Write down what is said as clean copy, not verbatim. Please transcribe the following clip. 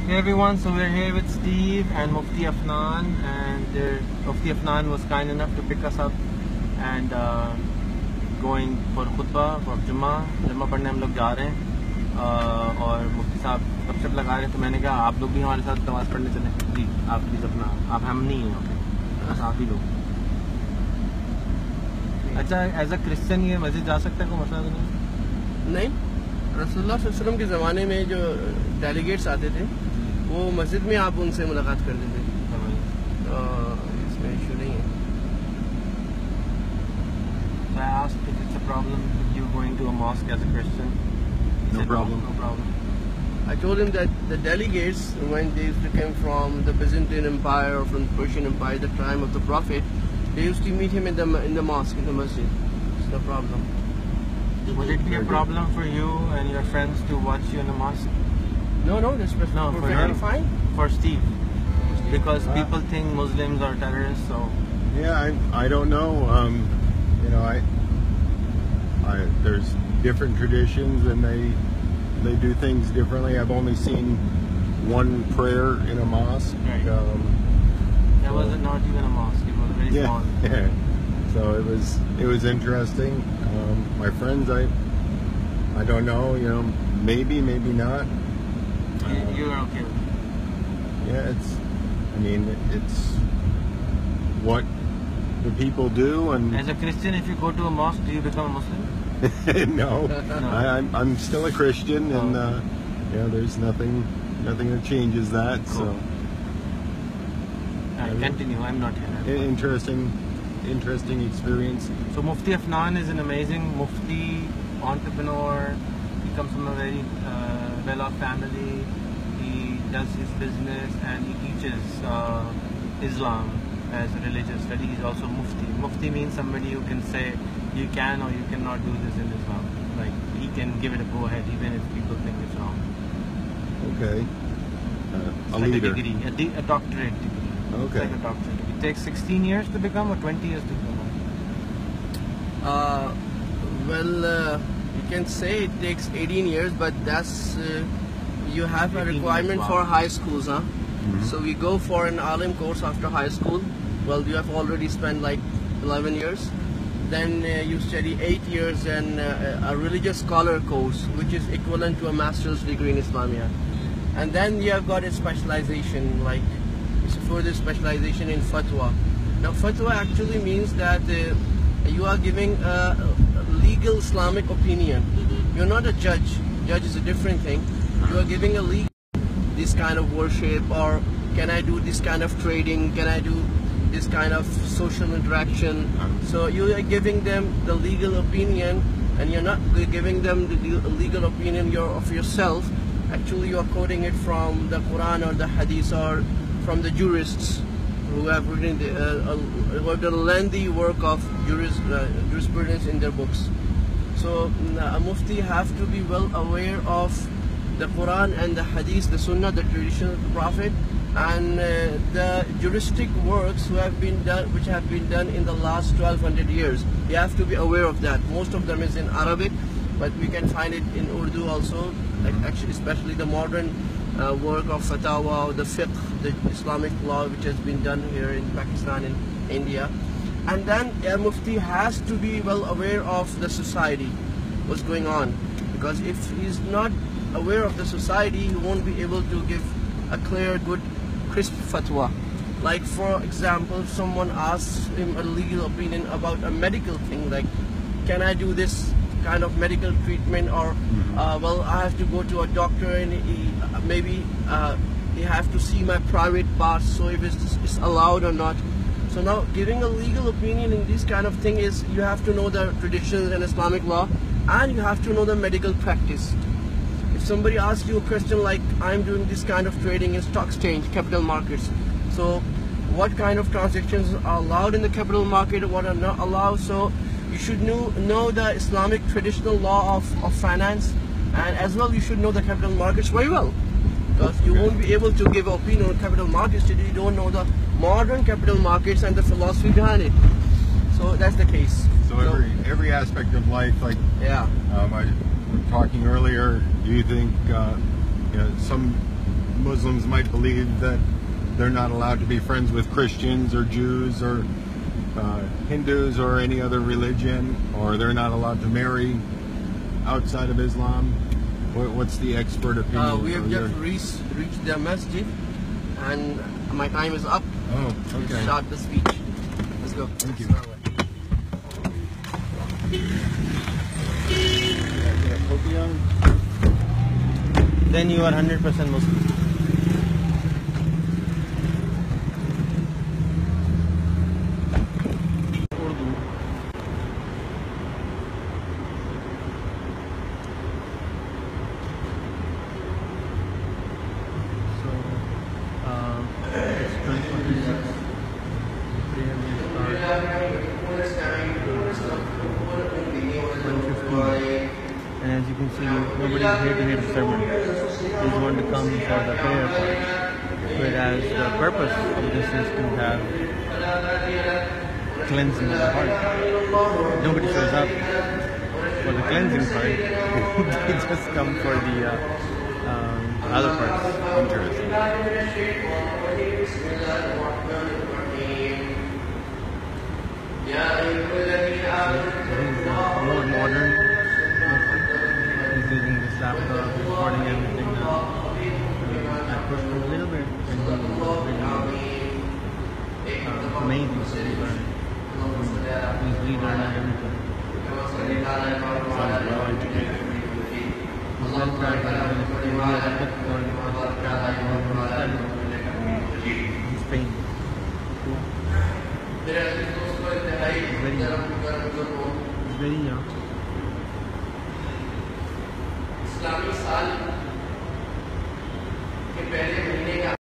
Hey everyone, so we're here with Steve and Mufti Afnan, and Mufti Afnan was kind enough to pick us up and going for khutbah for Jumma पढ़ने हम लोग जा रहे हैं और मुफ्ती साहब गपशप लगा रहे, तो मैंने कहा आप लोग भी हमारे साथ नमाज पढ़ने चले। जी आप प्लीज अपना, आप हम नहीं हैं, बस आप ही लोग। अच्छा, एज अ क्रिश्चियन ये मस्जिद जा सकता है, कोई मसला तो नहीं? रसूलुल्लाह सल्लल्लाहु अलैहि वसल्लम के ज़माने में जो डेलीगेट्स आते थे वो मस्जिद में आप उनसे मुलाकात करते थे, तो इसमें इशू नहीं है। So I asked if it's a problem if you going to a mosque as a Christian. No problem. No problem. I told him that the delegates, when they used to come from the Byzantine Empire or from the Persian Empire, the time of the Prophet, they used to meet him in the mosque, in the masjid. It's no problem. Would it be a problem for you and your friends to watch you in the mosque? No, that's perfectly fine. For Steve, because people think Muslims are terrorists. So yeah, I don't know. There's different traditions and they do things differently. I've only seen one prayer in a mosque. Right. That was not even a mosque. It was very small. Yeah. So it was interesting. My friends, I don't know. Maybe not. You're okay with it? Yeah, it's what the people do. And as a Christian, if you go to a mosque, do you become a Muslim? No. I'm still a Christian, and there's nothing that changes that. Cool. So continue. I'm not here. Interesting experience. So Mufti Afnan is an amazing Mufti, entrepreneur. He comes from a very well-off family. He does his business and he teaches Islam as a religious study. He's also Mufti. Mufti means somebody who can say you can or you cannot do this in Islam. Like he can give it a go-ahead even if people think it's wrong. Okay. A leader. A degree, a doctorate degree. Okay. It's like a doctorate. It takes 16 years to become or 20 years to become? You can say it takes 18 years, but that's you have a requirement for high schools, huh? Mm-hmm. So we go for an alim course after high school. Well, you have already spent like 11 years. Then you study 8 years in a religious scholar course, which is equivalent to a master's degree in Islamia. And then you have got a specialization, like it's a further specialization in fatwa. Now, fatwa actually means that you are giving a legal Islamic opinion. You're not a judge. Judge is a different thing. You are giving a legal, this kind of worship, or can I do this kind of trading? Can I do this kind of social interaction? So you are giving them the legal opinion, and you're not giving them the legal opinion of yourself. Actually, you are quoting it from the Quran or the Hadith or from the jurists who have written the lengthy work of jurisprudence in their books. So a Mufti have to be well aware of the Quran and the Hadith, the Sunnah, the tradition of the Prophet, and the juristic works which have been done in the last 1200 years. You have to be aware of that. Most of them is in Arabic, but we can find it in Urdu also, like actually especially the modern work of fatwa, the fiqh, the Islamic law which has been done here in Pakistan and India. And then a Mufti has to be well aware of the society, what's going on, because if he's not aware of the society, he won't be able to give a clear, good, crisp fatwa. Like for example, if someone asks him a legal opinion about a medical thing, like can I do this kind of medical treatment, or well, I have to go to a doctor and maybe he have to see my private parts, so if it's allowed or not. So now giving a legal opinion in this kind of thing is you have to know the traditions and Islamic law, and you have to know the medical practice. If somebody asks you a question like, I'm doing this kind of trading in stock exchange, capital markets, so what kind of transactions are allowed in the capital market, what are not allowed? So you should know the Islamic traditional law of finance, and as well you should know the capital markets very well, because you won't be able to give an opinion on capital markets if you don't know the modern capital markets and the philosophy behind it. So that's the case. So every aspect of life, like I was talking earlier, do you think some Muslims might believe that they're not allowed to be friends with Christians or Jews or Hindus or any other religion, or they're not allowed to marry outside of Islam. What's the expert opinion? We have just reached the masjid, and my time is up. Oh, okay. Let's start the speech. Let's go. Thank you. Then you are 100% Muslim. And as you can see, nobody's here to hear the sermon. He's going to come for the prayer part. Whereas the purpose of this is to have cleansing of the heart. Nobody shows up for the cleansing part. They just come for the other parts. Interesting. More modern. He's using this laptop, recording everything now. I pushed him a little bit, and he was really amazing. So he's learning. He's relearning everything. Sounds well educated. He's well practiced. He has a book on He's Spain. He's very young. He's very young.